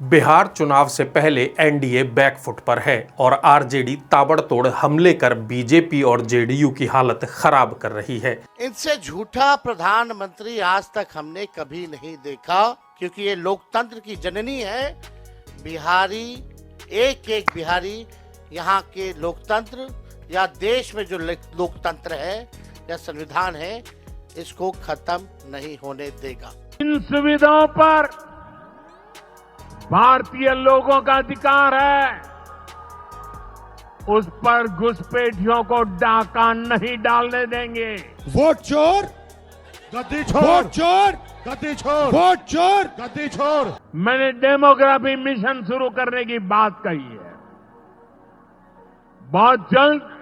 बिहार चुनाव से पहले एनडीए बैकफुट पर है और आरजेडी ताबड़तोड़ हमले कर बीजेपी और जेडीयू की हालत खराब कर रही है। इनसे झूठा प्रधानमंत्री आज तक हमने कभी नहीं देखा, क्योंकि ये लोकतंत्र की जननी है। बिहारी, एक एक बिहारी यहाँ के लोकतंत्र या देश में जो लोकतंत्र है या संविधान है, इसको खत्म नहीं होने देगा। इन सुविधाओं पर भारतीय लोगों का अधिकार है, उस पर घुसपैठियों को डाका नहीं डालने देंगे। वोट चोर गद्दी छोड़, वोट चोर गद्दी छोड़, वोट चोर गद्दी छोड़। मैंने डेमोग्राफी मिशन शुरू करने की बात कही है। बहुत जल्द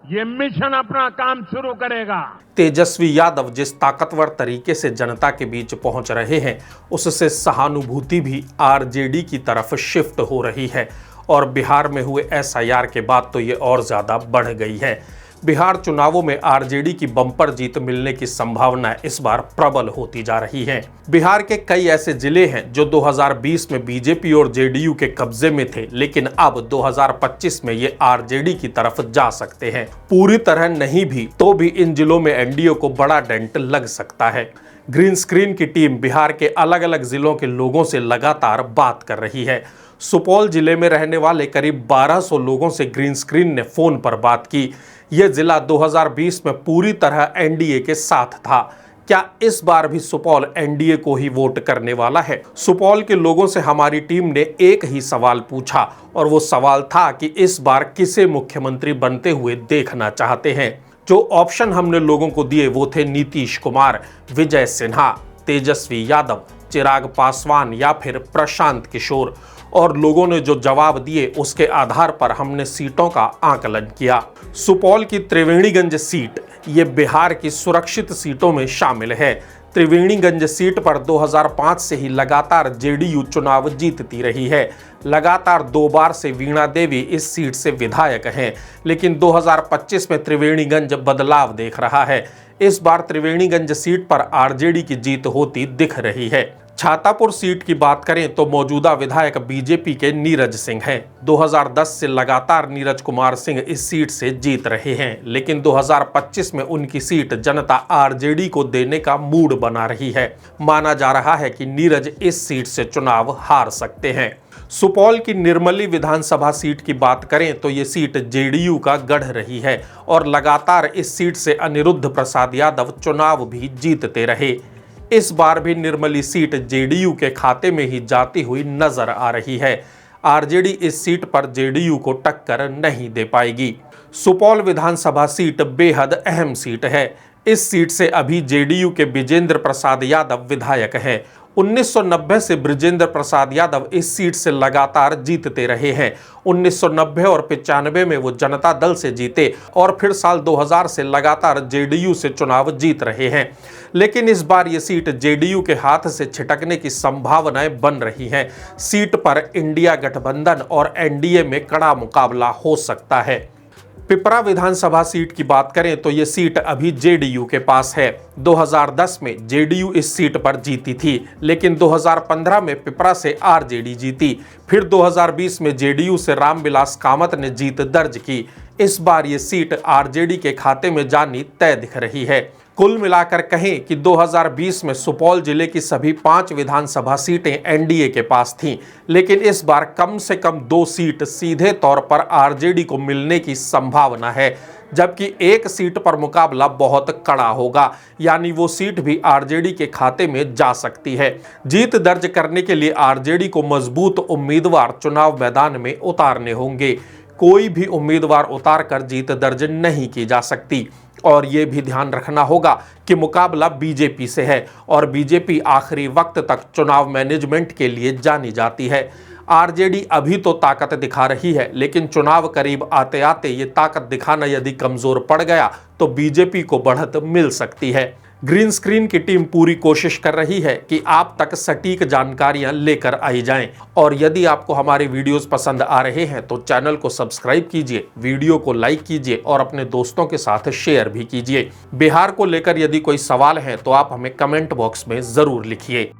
ये मिशन अपना काम शुरू करेगा। तेजस्वी यादव जिस ताकतवर तरीके से जनता के बीच पहुंच रहे हैं, उससे सहानुभूति भी आरजेडी की तरफ शिफ्ट हो रही है और बिहार में हुए एसआईआर के बाद तो ये और ज्यादा बढ़ गई है। बिहार चुनावों में आरजेडी की बम्पर जीत मिलने की संभावना इस बार प्रबल होती जा रही है। बिहार के कई ऐसे जिले हैं जो 2020 में बीजेपी और जेडीयू के कब्जे में थे, लेकिन अब 2025 में ये आरजेडी की तरफ जा सकते हैं। पूरी तरह नहीं भी तो भी इन जिलों में एनडीए को बड़ा डेंट लग सकता है। ग्रीन स्क्रीन की टीम बिहार के अलग अलग जिलों के लोगों से लगातार बात कर रही है। सुपौल जिले में रहने वाले करीब 1200 लोगों से ग्रीन स्क्रीन ने फोन पर बात की। यह जिला 2020 में पूरी तरह एनडीए के साथ था। क्या इस बार भी सुपौल एनडीए को ही वोट करने वाला है? सुपौल के लोगों से हमारी टीम ने एक ही सवाल पूछा और वो सवाल था कि इस बार किसे मुख्यमंत्री बनते हुए देखना चाहते हैं। जो ऑप्शन हमने लोगों को दिए वो थे नीतीश कुमार, विजय सिन्हा, तेजस्वी यादव, चिराग पासवान या फिर प्रशांत किशोर। और लोगों ने जो जवाब दिए उसके आधार पर हमने सीटों का आकलन किया। सुपौल की त्रिवेणीगंज सीट ये बिहार की सुरक्षित सीटों में शामिल है। त्रिवेणीगंज सीट पर 2005 से ही लगातार जेडीयू चुनाव जीतती रही है। लगातार 2 बार से वीणा देवी इस सीट से विधायक हैं, लेकिन 2025 में त्रिवेणीगंज बदलाव देख रहा है। इस बार त्रिवेणीगंज सीट पर आरजेडी की जीत होती दिख रही है। छातापुर सीट की बात करें तो मौजूदा विधायक बीजेपी के नीरज सिंह हैं। 2010 से लगातार नीरज कुमार सिंह इस सीट से जीत रहे हैं, लेकिन 2025 में उनकी सीट जनता आरजेडी को देने का मूड बना रही है। माना जा रहा है कि नीरज इस सीट से चुनाव हार सकते हैं। सुपौल की निर्मली विधानसभा सीट की बात करें तो ये सीट जेडीयू का गढ़ रही है और लगातार इस सीट से अनिरुद्ध प्रसाद यादव चुनाव भी जीतते रहे। इस बार भी निर्मली सीट जेडीयू के खाते में ही जाती हुई नजर आ रही है। आरजेडी इस सीट पर जेडीयू को टक्कर नहीं दे पाएगी। सुपौल विधानसभा सीट बेहद अहम सीट है। इस सीट से अभी जेडीयू के विजेंद्र प्रसाद यादव विधायक हैं। 1990 से ब्रिजेंद्र प्रसाद यादव इस सीट से लगातार जीतते रहे हैं। 1990 और 95 में वो जनता दल से जीते और फिर साल 2000 से लगातार जेडीयू से चुनाव जीत रहे हैं, लेकिन इस बार ये सीट जेडीयू के हाथ से छिटकने की संभावनाएं बन रही हैं। सीट पर इंडिया गठबंधन और एनडीए में कड़ा मुकाबला हो सकता है। पिपरा विधानसभा सीट की बात करें तो ये सीट अभी जेडीयू के पास है। 2010 में जेडीयू इस सीट पर जीती थी, लेकिन 2015 में पिपरा से आरजेडी जीती। फिर 2020 में जेडीयू से रामविलास कामत ने जीत दर्ज की। इस बार ये सीट आरजेडी के खाते में जानी तय दिख रही है। कुल मिलाकर कहें कि 2020 में सुपौल जिले की सभी 5 विधानसभा सीटें एनडीए के पास थीं, लेकिन इस बार कम से कम 2 सीट सीधे तौर पर आरजेडी को मिलने की संभावना है, जबकि एक सीट पर मुकाबला बहुत कड़ा होगा, यानी वो सीट भी आरजेडी के खाते में जा सकती है। जीत दर्ज करने के लिए आरजेडी को मजबूत उम्मीदवार चुनाव मैदान में उतारने होंगे। कोई भी उम्मीदवार उतार कर जीत दर्ज नहीं की जा सकती और ये भी ध्यान रखना होगा कि मुकाबला बीजेपी से है और बीजेपी आखिरी वक्त तक चुनाव मैनेजमेंट के लिए जानी जाती है। आरजेडी अभी तो ताकत दिखा रही है, लेकिन चुनाव करीब आते आते ये ताकत दिखाना यदि कमजोर पड़ गया तो बीजेपी को बढ़त मिल सकती है। ग्रीन स्क्रीन की टीम पूरी कोशिश कर रही है कि आप तक सटीक जानकारियां लेकर आई जाएं और यदि आपको हमारे वीडियोस पसंद आ रहे हैं तो चैनल को सब्सक्राइब कीजिए, वीडियो को लाइक कीजिए और अपने दोस्तों के साथ शेयर भी कीजिए। बिहार को लेकर यदि कोई सवाल है तो आप हमें कमेंट बॉक्स में जरूर लिखिए।